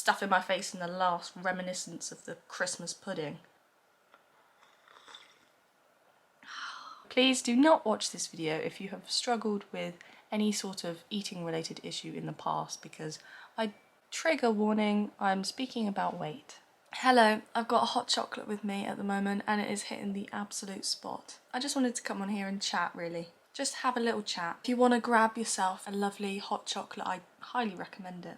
stuffing my face in the last reminiscence of the Christmas pudding. Please do not watch this video if you have struggled with any sort of eating related issue in the past, because trigger warning, I'm speaking about weight. Hello, I've got a hot chocolate with me at the moment and it is hitting the absolute spot. I just wanted to come on here and chat really. Just have a little chat. If you want to grab yourself a lovely hot chocolate, I highly recommend it.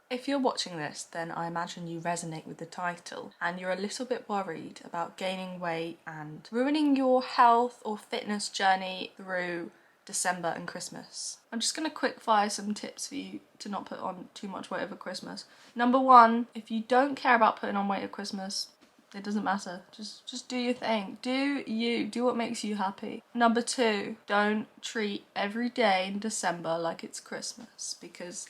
If you're watching this, then I imagine you resonate with the title and you're a little bit worried about gaining weight and ruining your health or fitness journey through December and Christmas. I'm just going to quick fire some tips for you to not put on too much weight over Christmas. Number one, if you don't care about putting on weight at Christmas, it doesn't matter. Just do your thing. Do you. Do what makes you happy. Number two, don't treat every day in December like it's Christmas, because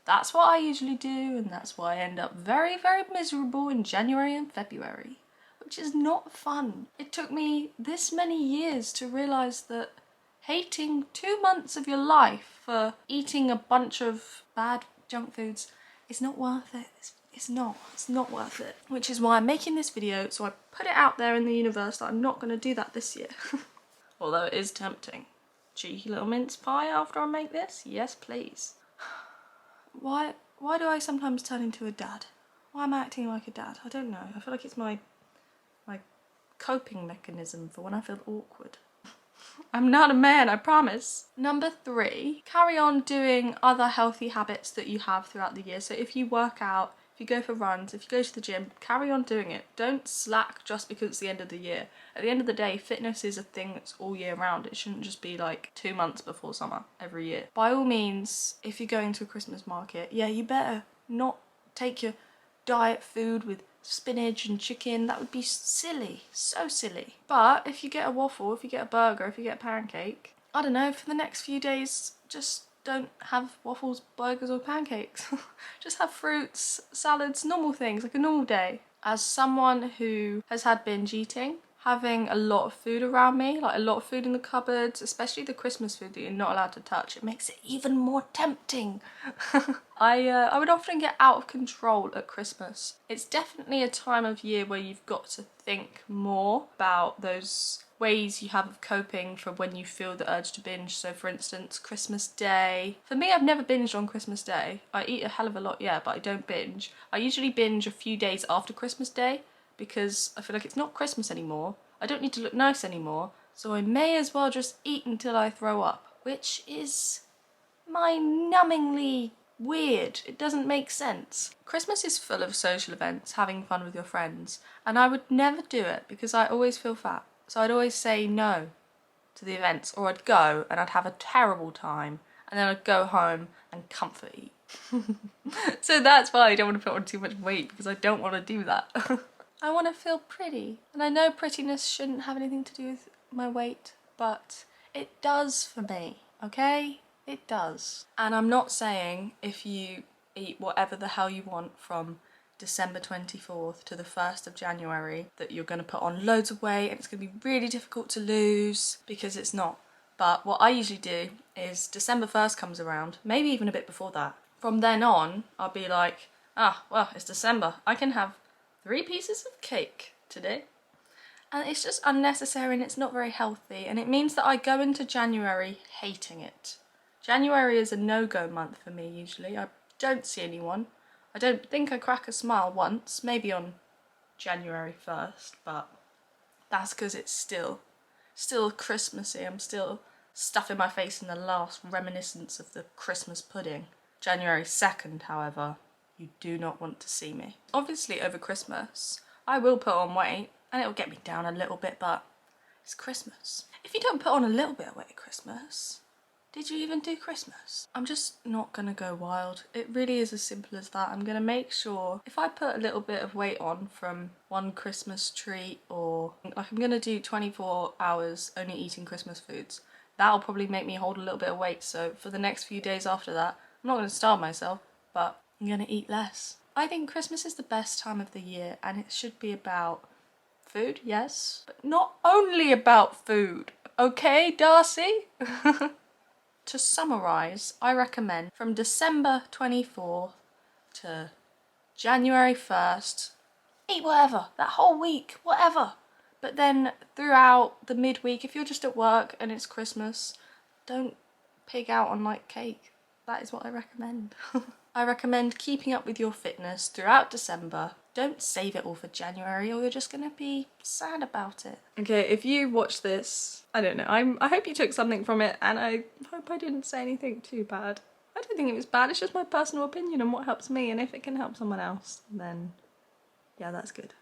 that's what I usually do, and that's why I end up very, very miserable in January and February, which is not fun. It took me this many years to realise that hating 2 months of your life for eating a bunch of bad junk foods is not worth it. It's not worth it. Which is why I'm making this video, so I put it out there in the universe that I'm not going to do that this year. Although it is tempting. Cheeky little mince pie after I make this? Yes, please. Why do I sometimes turn into a dad? Why am I acting like a dad? I don't know. I feel like it's my coping mechanism for when I feel awkward. I'm not a man, I promise. Number three, carry on doing other healthy habits that you have throughout the year. So if you work out, if you go for runs, if you go to the gym, carry on doing it. Don't slack just because it's the end of the year. At the end of the day, fitness is a thing that's all year round. It shouldn't just be like 2 months before summer every year. By all means, if you're going to a Christmas market, yeah, you better not take your diet food with spinach and chicken. That would be silly, so silly. But if you get a waffle, if you get a burger, if you get a pancake, I don't know, for the next few days, just don't have waffles, burgers or pancakes. Just have fruits, salads, normal things, like a normal day. As someone who has had binge eating, having a lot of food around me, like a lot of food in the cupboards, especially the Christmas food that you're not allowed to touch, it makes it even more tempting. I would often get out of control at Christmas. It's definitely a time of year where you've got to think more about those ways you have of coping for when you feel the urge to binge. So for instance, Christmas Day. For me, I've never binged on Christmas Day. I eat a hell of a lot, yeah, but I don't binge. I usually binge a few days after Christmas Day because I feel like it's not Christmas anymore. I don't need to look nice anymore, so I may as well just eat until I throw up, which is mind-numbingly weird. It doesn't make sense. Christmas is full of social events, having fun with your friends, and I would never do it because I always feel fat. So I'd always say no to the events, or I'd go and I'd have a terrible time and then I'd go home and comfort eat. So that's why I don't want to put on too much weight, because I don't want to do that. I want to feel pretty, and I know prettiness shouldn't have anything to do with my weight, but it does for me, okay? It does. And I'm not saying if you eat whatever the hell you want from December 24th to the 1st of January that you're going to put on loads of weight and it's going to be really difficult to lose, because it's not. But what I usually do is December 1st comes around, maybe even a bit before that. From then on, I'll be like, well, it's December. I can have 3 pieces of cake today. And it's just unnecessary and it's not very healthy. And it means that I go into January hating it. January is a no-go month for me usually. I don't see anyone. I don't think I crack a smile once, maybe on January 1st, but that's because it's still Christmassy. I'm still stuffing my face in the last reminiscence of the Christmas pudding. January 2nd, however, you do not want to see me. Obviously over Christmas, I will put on weight and it'll get me down a little bit, but it's Christmas. If you don't put on a little bit of weight at Christmas, did you even do Christmas? I'm just not gonna go wild. It really is as simple as that. I'm gonna make sure if I put a little bit of weight on from one Christmas treat, or like I'm gonna do 24 hours only eating Christmas foods, that'll probably make me hold a little bit of weight. So for the next few days after that, I'm not gonna starve myself, but I'm gonna eat less. I think Christmas is the best time of the year and it should be about food, yes, but not only about food. Okay, Darcy? To summarise, I recommend from December 24th to January 1st, eat whatever, that whole week, whatever. But then throughout the midweek, if you're just at work and it's Christmas, don't pig out on like cake. That is what I recommend. I recommend keeping up with your fitness throughout December. Don't save it all for January or you're just gonna be sad about it. Okay, if you watch this, I don't know, I hope you took something from it, and I hope I didn't say anything too bad. I don't think it was bad, it's just my personal opinion and what helps me, and if it can help someone else, then yeah, that's good.